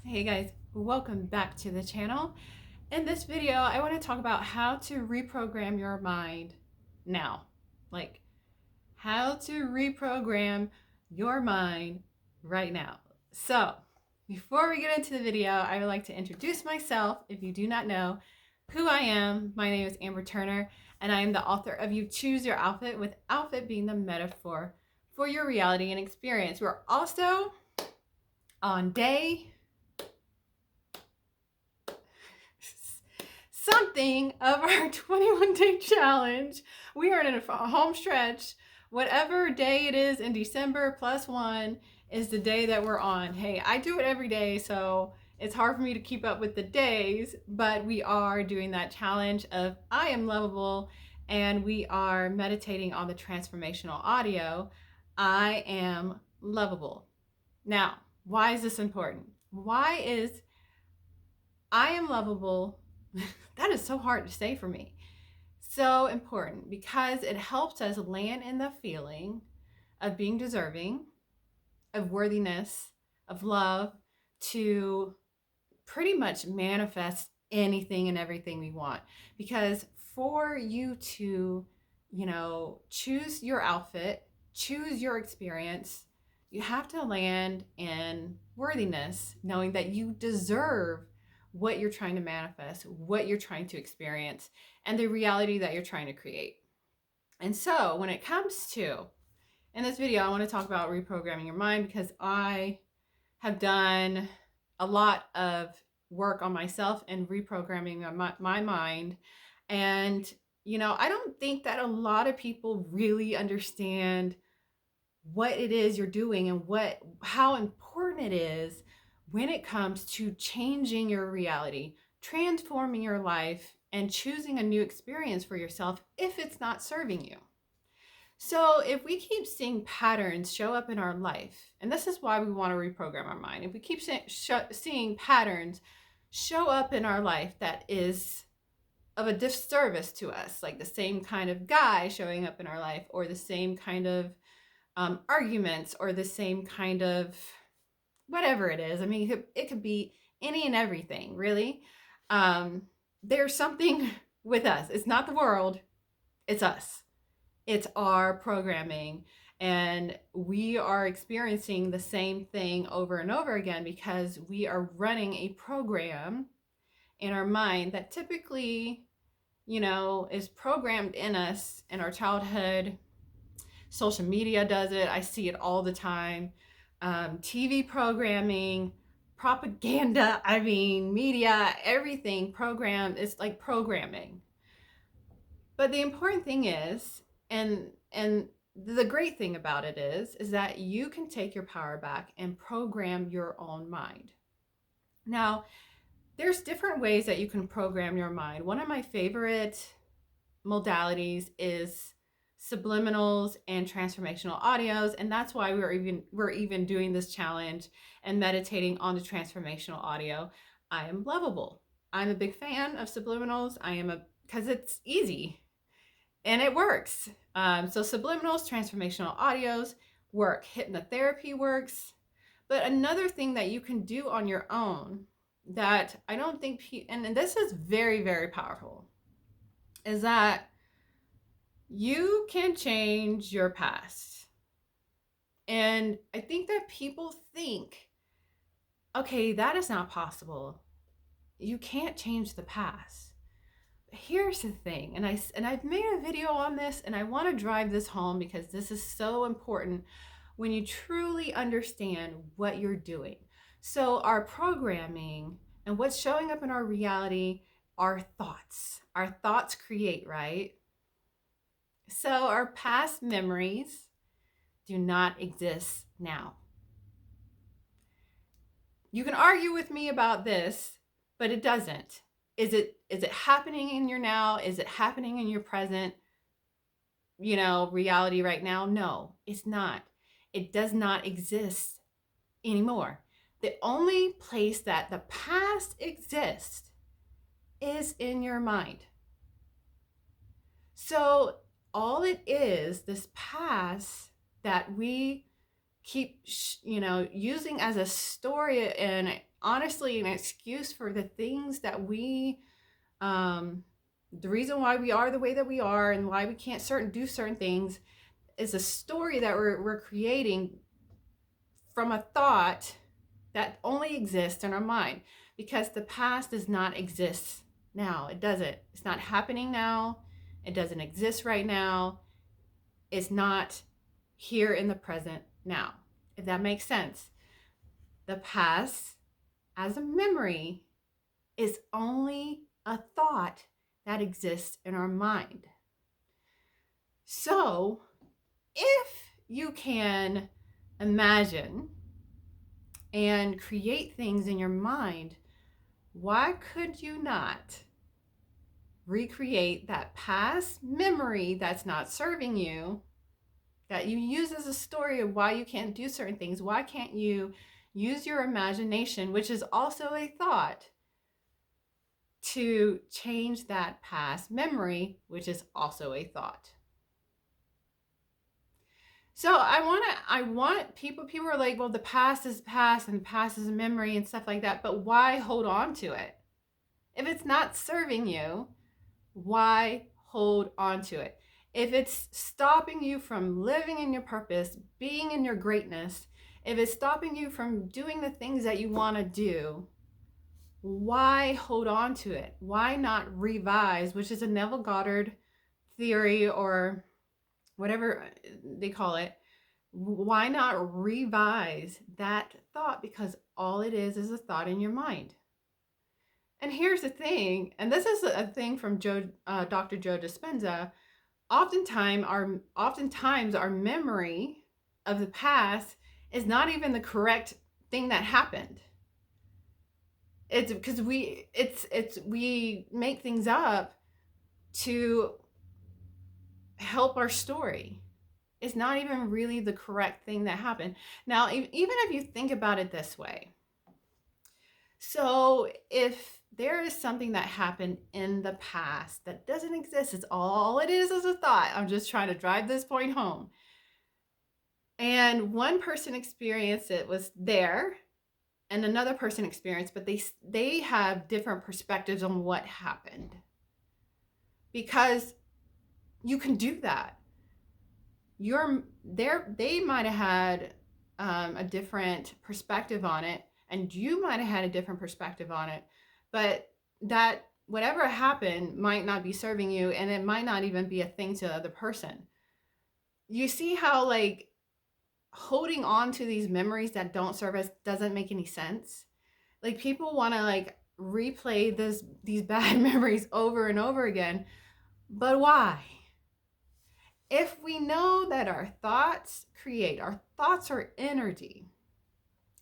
Hey guys, welcome back to the channel. In this video, I want to talk about how to reprogram your mind now. Like how to reprogram your mind right now. So, before we get into the video, I would like to introduce myself. If you do not know who I am, my name is Amber Turner, and I am the author of You Choose Your Outfit, with outfit being the metaphor for your reality and experience. We're also on day something of our 21-day challenge. We are in a home stretch. Whatever day it is in December +1 is the day that we're on. Hey, I do it every day, so it's hard for me to keep up with the days, but we are doing that challenge of I am lovable, and we are meditating on the transformational audio, I am lovable. Now, why is this important? Why is I am lovable? That is so hard to say for me. So important because it helps us land in the feeling of being deserving, of worthiness, of love, to pretty much manifest anything and everything we want. Because for you to, choose your outfit, choose your experience, you have to land in worthiness, knowing that you deserve what you're trying to manifest, what you're trying to experience, and the reality that you're trying to create. And so, when it comes to, in this video, I want to talk about reprogramming your mind because I have done a lot of work on myself and reprogramming my mind. And, I don't think that a lot of people really understand what it is you're doing and how important it is when it comes to changing your reality, transforming your life, and choosing a new experience for yourself if it's not serving you. So, if we keep seeing patterns show up in our life, and this is why we want to reprogram our mind, if we keep seeing patterns show up in our life that is of a disservice to us, like the same kind of guy showing up in our life, or the same kind of arguments, or the same kind of whatever it is. I mean, it could be any and everything, really. There's something with us. It's not the world, it's us. It's our programming. And we are experiencing the same thing over and over again because we are running a program in our mind that typically, is programmed in us in our childhood. Social media does it. I see it all the time. TV programming, propaganda, media, everything programmed. It's like programming. But the important thing is, and the great thing about it is that you can take your power back and program your own mind. Now, there's different ways that you can program your mind. One of my favorite modalities is subliminals and transformational audios, and that's why we're even doing this challenge and meditating on the transformational audio. I am lovable. I'm a big fan of subliminals. Because it's easy and it works. So subliminals, transformational audios work. Hypnotherapy works. But another thing that you can do on your own that I don't think, and this is very, very powerful, is that you can change your past. And I think that people think, okay, that is not possible. You can't change the past. But here's the thing, and I've made a video on this, and I want to drive this home because this is so important when you truly understand what you're doing. So our programming and what's showing up in our reality are thoughts. Our thoughts create, right? So our past memories do not exist now. You can argue with me about this, but it doesn't. Is it happening in your now? Is it happening in your present, reality right now? No, it's not. It does not exist anymore. The only place that the past exists is in your mind. So all it is, this past that we keep, using as a story and honestly an excuse for the things that the reason why we are the way that we are and why we can't do certain things is a story that we're creating from a thought that only exists in our mind, because the past does not exist now. It doesn't. It's not happening now. It doesn't exist right now. It's not here in the present now, if that makes sense. The past as a memory is only a thought that exists in our mind. So if you can imagine and create things in your mind, why could you not recreate that past memory that's not serving you, that you use as a story of why you can't do certain things? Why can't you use your imagination, which is also a thought, to change that past memory, which is also a thought? So I want people are like, well, the past is past and the past is a memory and stuff like that, but why hold on to it? If it's not serving you, why hold on to it? If it's stopping you from living in your purpose, being in your greatness, if it's stopping you from doing the things that you want to do, why hold on to it? Why not revise, which is a Neville Goddard theory or whatever they call it? Why not revise that thought? Because all it is a thought in your mind. And here's the thing, and this is a thing from Dr. Joe Dispenza. Oftentimes our memory of the past is not even the correct thing that happened. It's because we make things up to help our story. It's not even really the correct thing that happened. Now, even if you think about it this way, so if there is something that happened in the past that doesn't exist, it's all it is a thought. I'm just trying to drive this point home. And one person experienced it, was there, and another person experienced, but they have different perspectives on what happened. Because you can do that. They might have had a different perspective on it, and you might have had a different perspective on it, but that whatever happened might not be serving you, and it might not even be a thing to the other person. You see how like holding on to these memories that don't serve us doesn't make any sense? Like people want to like replay these bad memories over and over again, but why? If we know that our thoughts are energy,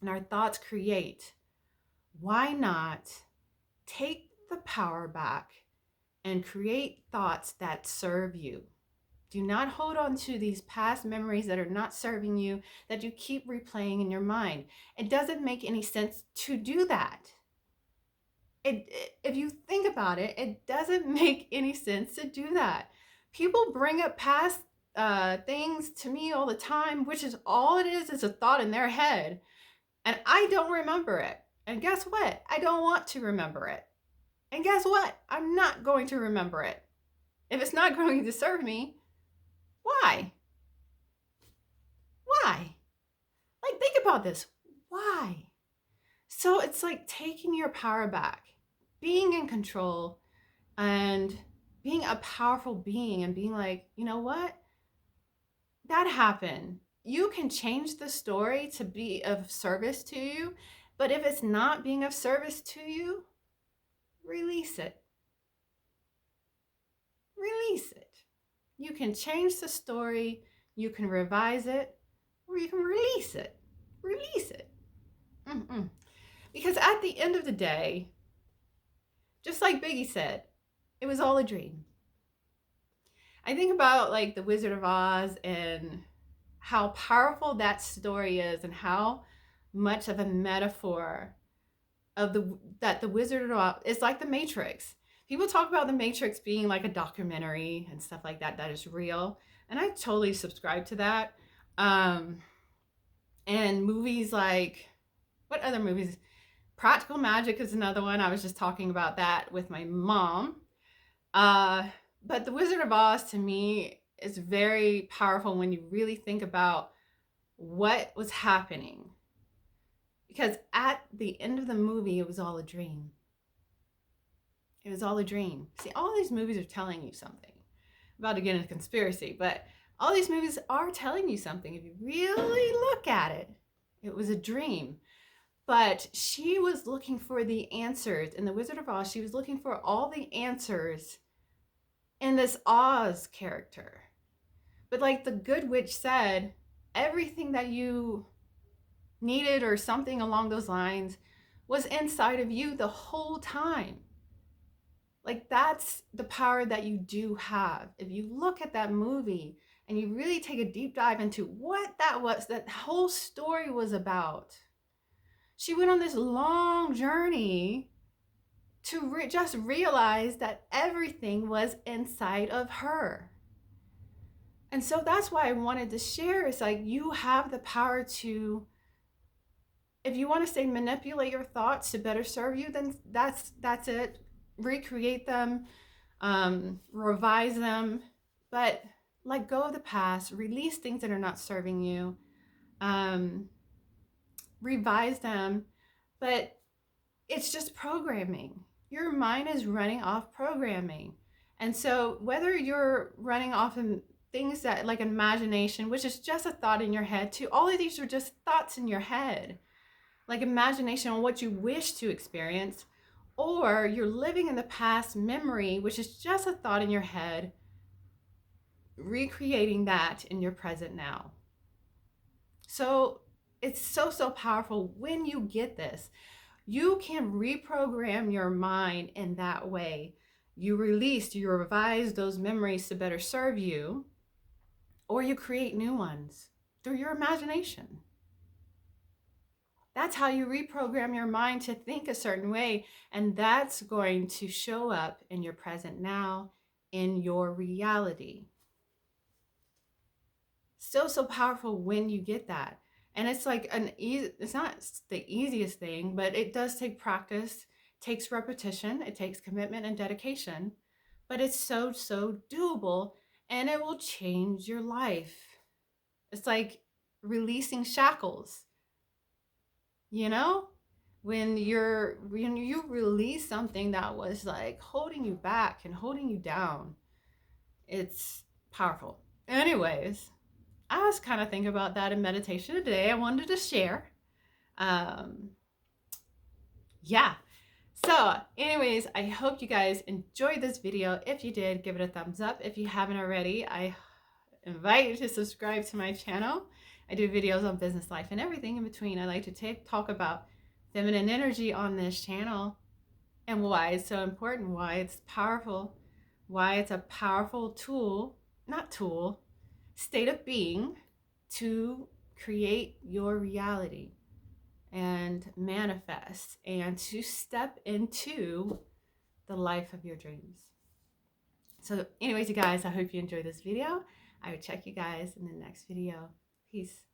and our thoughts create, why not take the power back and create thoughts that serve you? Do not hold on to these past memories that are not serving you, that you keep replaying in your mind. It doesn't make any sense to do that. If you think about it, it doesn't make any sense to do that. People bring up past things to me all the time, which is all it is a thought in their head. And I don't remember it. And guess what? I don't want to remember it. And guess what? I'm not going to remember it. If it's not going to serve me, why? Why? Like, think about this. Why? So it's like taking your power back, being in control, and being a powerful being, and being like, you know what? That happened. You can change the story to be of service to you, but if it's not being of service to you, release it. Release it. You can change the story, you can revise it, or you can release it. Release it. Because at the end of the day, just like Biggie said, it was all a dream. I think about like the Wizard of Oz and how powerful that story is, and how much of a metaphor of the Wizard of Oz is like the Matrix. People talk about the Matrix being like a documentary and stuff like that is real, and I totally subscribe to that. And movies like, what other movies? Practical Magic is another one. I was just talking about that with my mom. Uh, but The Wizard of Oz to me is very powerful when you really think about what was happening. Because at the end of the movie, it was all a dream. It was all a dream. See, all these movies are telling you something. I'm about to get into conspiracy, but all these movies are telling you something. If you really look at it, it was a dream. But she was looking for the answers. In The Wizard of Oz, she was looking for all the answers in this Oz character. But like the Good Witch said, everything that you needed or something along those lines was inside of you the whole time. Like that's the power that you do have. If you look at that movie and you really take a deep dive into what that was, that whole story was about. She went on this long journey to just realize that everything was inside of her. And so that's why I wanted to share. It's like you have the power to, if you want to say manipulate your thoughts to better serve you, then that's it. Recreate them, revise them, but let go of the past, release things that are not serving you, revise them, but it's just programming. Your mind is running off programming. And so whether you're running off in things that like imagination, which is just a thought in your head, to all of these are just thoughts in your head, like imagination on what you wish to experience, or you're living in the past memory, which is just a thought in your head, recreating that in your present now. So it's so powerful when you get this. You can reprogram your mind in that way. You release, you revise those memories to better serve you, or you create new ones through your imagination. That's how you reprogram your mind to think a certain way, and that's going to show up in your present now, in your reality. Still so powerful when you get that. And it's like it's not the easiest thing, but it does take practice, takes repetition, it takes commitment and dedication, but it's so doable, and it will change your life. It's like releasing shackles, you know? When you release something that was like holding you back and holding you down, it's powerful. Anyways, I was kind of thinking about that in meditation today. I wanted to share. Yeah. So anyways, I hope you guys enjoyed this video. If you did, give it a thumbs up. If you haven't already, I invite you to subscribe to my channel. I do videos on business, life, and everything in between. I like to talk about feminine energy on this channel and why it's so important, why it's powerful, why it's a powerful state of being to create your reality and manifest and to step into the life of your dreams. So anyways, you guys, I hope you enjoyed this video. I will check you guys in the next video. Peace.